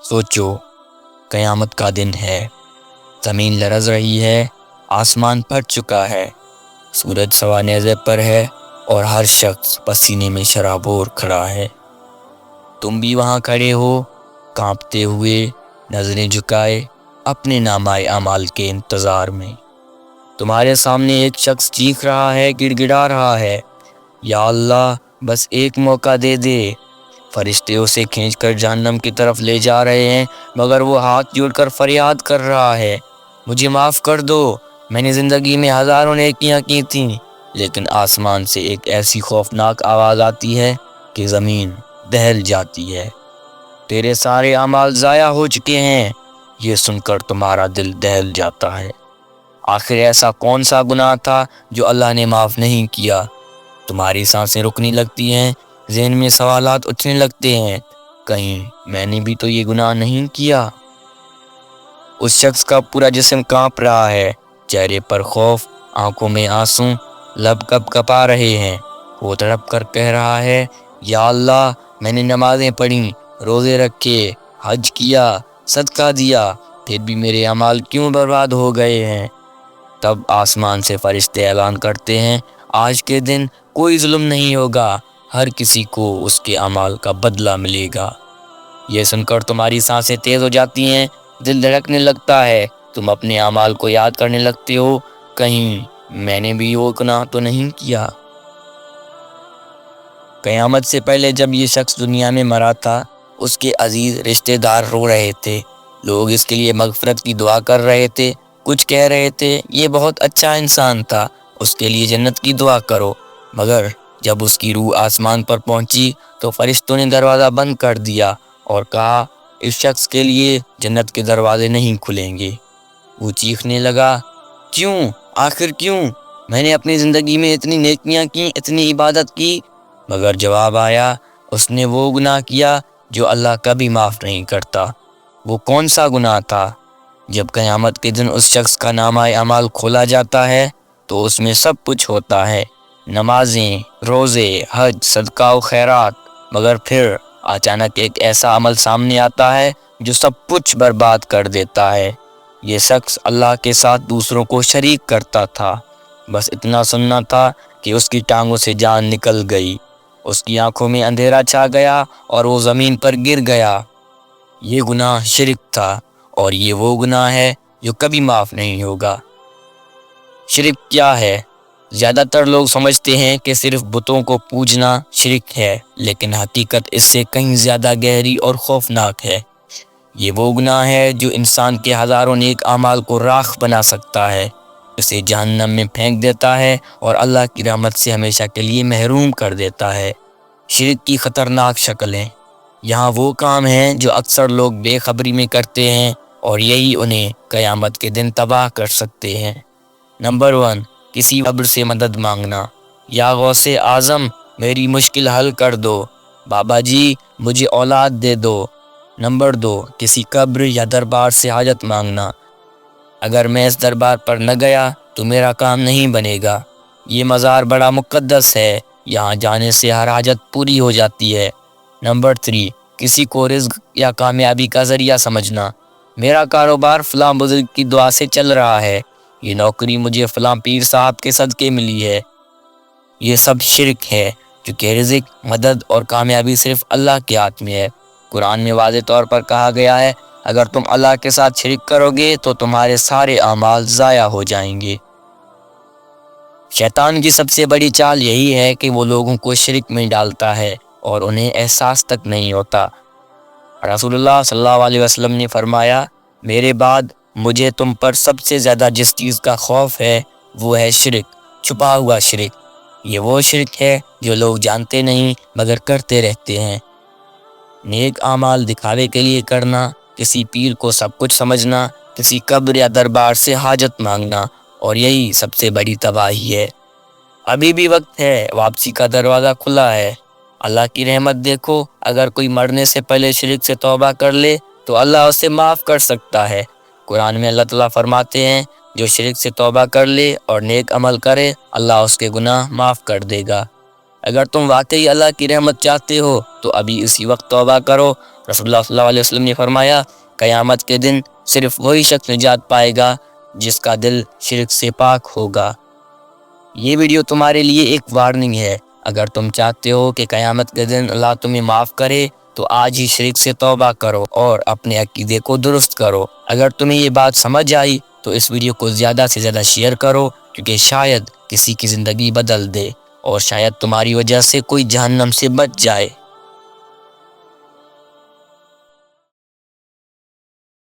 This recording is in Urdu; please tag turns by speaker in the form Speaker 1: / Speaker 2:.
Speaker 1: سوچو، قیامت کا دن ہے، زمین لرز رہی ہے، آسمان پھٹ چکا ہے، سورج سوا نیزے پر ہے اور ہر شخص پسینے میں شرابور کھڑا ہے۔ تم بھی وہاں کھڑے ہو، کانپتے ہوئے، نظریں جھکائے، اپنے نامۂ اعمال کے انتظار میں۔ تمہارے سامنے ایک شخص چیخ رہا ہے، گڑ گڑا رہا ہے، یا اللہ بس ایک موقع دے دے۔ فرشتے اسے کھینچ کر جہنم کی طرف لے جا رہے ہیں، مگر وہ ہاتھ جوڑ کر فریاد کر رہا ہے، مجھے معاف کر دو، میں نے زندگی میں ہزاروں نیکیاں کی تھیں۔ لیکن آسمان سے ایک ایسی خوفناک آواز آتی ہے کہ زمین دہل جاتی ہے، تیرے سارے اعمال ضائع ہو چکے ہیں۔ یہ سن کر تمہارا دل دہل جاتا ہے۔ آخر ایسا کون سا گناہ تھا جو اللہ نے معاف نہیں کیا؟ تمہاری سانسیں رکنے لگتی ہیں، ذہن میں سوالات اٹھنے لگتے ہیں، کہیں میں نے بھی تو یہ گناہ نہیں کیا؟ اس شخص کا پورا جسم کانپ رہا ہے، چہرے پر خوف، آنکھوں میں آنسو، لب کپ کپا رہے ہیں۔ وہ تڑپ کر کہہ رہا ہے، یا اللہ میں نے نمازیں پڑھیں، روزے رکھے، حج کیا، صدقہ دیا، پھر بھی میرے اعمال کیوں برباد ہو گئے ہیں؟ تب آسمان سے فرشتے اعلان کرتے ہیں، آج کے دن کوئی ظلم نہیں ہوگا، ہر کسی کو اس کے اعمال کا بدلہ ملے گا۔ یہ سن کر تمہاری سانسیں تیز ہو جاتی ہیں، دل دھڑکنے لگتا ہے، تم اپنے اعمال کو یاد کرنے لگتے ہو، کہیں میں نے بھی وہ گناہ تو نہیں کیا؟ قیامت سے پہلے جب یہ شخص دنیا میں مرا تھا، اس کے عزیز رشتہ دار رو رہے تھے، لوگ اس کے لیے مغفرت کی دعا کر رہے تھے، کچھ کہہ رہے تھے یہ بہت اچھا انسان تھا، اس کے لیے جنت کی دعا کرو۔ مگر جب اس کی روح آسمان پر پہنچی تو فرشتوں نے دروازہ بند کر دیا اور کہا، اس شخص کے لیے جنت کے دروازے نہیں کھلیں گے۔ وہ چیخنے لگا، کیوں؟ آخر کیوں؟ میں نے اپنی زندگی میں اتنی نیکیاں کی، اتنی عبادت کی، مگر جواب آیا، اس نے وہ گناہ کیا جو اللہ کبھی معاف نہیں کرتا۔ وہ کون سا گناہ تھا؟ جب قیامت کے دن اس شخص کا نامہ اعمال کھولا جاتا ہے تو اس میں سب کچھ ہوتا ہے، نمازیں، روزے، حج، صدقہ و خیرات، مگر پھر اچانک ایک ایسا عمل سامنے آتا ہے جو سب کچھ برباد کر دیتا ہے۔ یہ شخص اللہ کے ساتھ دوسروں کو شریک کرتا تھا، بس اتنا سننا تھا کہ اس کی ٹانگوں سے جان نکل گئی، اس کی آنکھوں میں اندھیرا چھا گیا اور وہ زمین پر گر گیا۔ یہ گناہ شرک تھا، اور یہ وہ گناہ ہے جو کبھی معاف نہیں ہوگا۔ شرک کیا ہے؟ زیادہ تر لوگ سمجھتے ہیں کہ صرف بتوں کو پوجنا شرک ہے، لیکن حقیقت اس سے کہیں زیادہ گہری اور خوفناک ہے۔ یہ وہ گناہ ہے جو انسان کے ہزاروں نیک اعمال کو راکھ بنا سکتا ہے، اسے جہنم میں پھینک دیتا ہے اور اللہ کی رحمت سے ہمیشہ کے لیے محروم کر دیتا ہے۔ شرک کی خطرناک شکلیں۔ یہاں وہ کام ہیں جو اکثر لوگ بے خبری میں کرتے ہیں اور یہی انہیں قیامت کے دن تباہ کر سکتے ہیں۔ نمبر 1، کسی قبر سے مدد مانگنا، یا غوث اعظم میری مشکل حل کر دو، بابا جی مجھے اولاد دے دو۔ نمبر 2، کسی قبر یا دربار سے حاجت مانگنا، اگر میں اس دربار پر نہ گیا تو میرا کام نہیں بنے گا، یہ مزار بڑا مقدس ہے، یہاں جانے سے ہر حاجت پوری ہو جاتی ہے۔ نمبر 3، کسی کو رزق یا کامیابی کا ذریعہ سمجھنا، میرا کاروبار فلاں بزرگ کی دعا سے چل رہا ہے، یہ نوکری مجھے فلاں پیر صاحب کے صدقے ملی ہے۔ یہ سب شرک ہے، کیونکہ رزق، مدد اور کامیابی صرف اللہ کے ہاتھ میں ہے۔ قرآن میں واضح طور پر کہا گیا ہے، اگر تم اللہ کے ساتھ شرک کرو گے تو تمہارے سارے اعمال ضائع ہو جائیں گے۔ شیطان کی سب سے بڑی چال یہی ہے کہ وہ لوگوں کو شرک میں ڈالتا ہے اور انہیں احساس تک نہیں ہوتا۔ رسول اللہ صلی اللہ علیہ وسلم نے فرمایا، میرے بعد مجھے تم پر سب سے زیادہ جس چیز کا خوف ہے وہ ہے شرک، چھپا ہوا شرک۔ یہ وہ شرک ہے جو لوگ جانتے نہیں مگر کرتے رہتے ہیں۔ نیک اعمال دکھاوے کے لیے کرنا، کسی پیر کو سب کچھ سمجھنا، کسی قبر یا دربار سے حاجت مانگنا، اور یہی سب سے بڑی تباہی ہے۔ ابھی بھی وقت ہے، واپسی کا دروازہ کھلا ہے۔ اللہ کی رحمت دیکھو، اگر کوئی مرنے سے پہلے شرک سے توبہ کر لے تو اللہ اسے معاف کر سکتا ہے۔ قرآن میں اللہ تعالیٰ فرماتے ہیں، جو شرک سے توبہ کر لے اور نیک عمل کرے، اللہ اس کے گناہ معاف کر دے گا۔ اگر تم واقعی اللہ کی رحمت چاہتے ہو تو ابھی اسی وقت توبہ کرو۔ رسول اللہ صلی اللہ علیہ وسلم نے فرمایا، قیامت کے دن صرف وہی شخص نجات پائے گا جس کا دل شرک سے پاک ہوگا۔ یہ ویڈیو تمہارے لیے ایک وارننگ ہے۔ اگر تم چاہتے ہو کہ قیامت کے دن اللہ تمہیں معاف کرے تو آج ہی شرک سے توبہ کرو اور اپنے عقیدے کو درست کرو۔ اگر تمہیں یہ بات سمجھ آئی تو اس ویڈیو کو زیادہ سے زیادہ شیئر کرو، کیونکہ شاید کسی کی زندگی بدل دے اور شاید تمہاری وجہ سے کوئی جہنم سے بچ جائے۔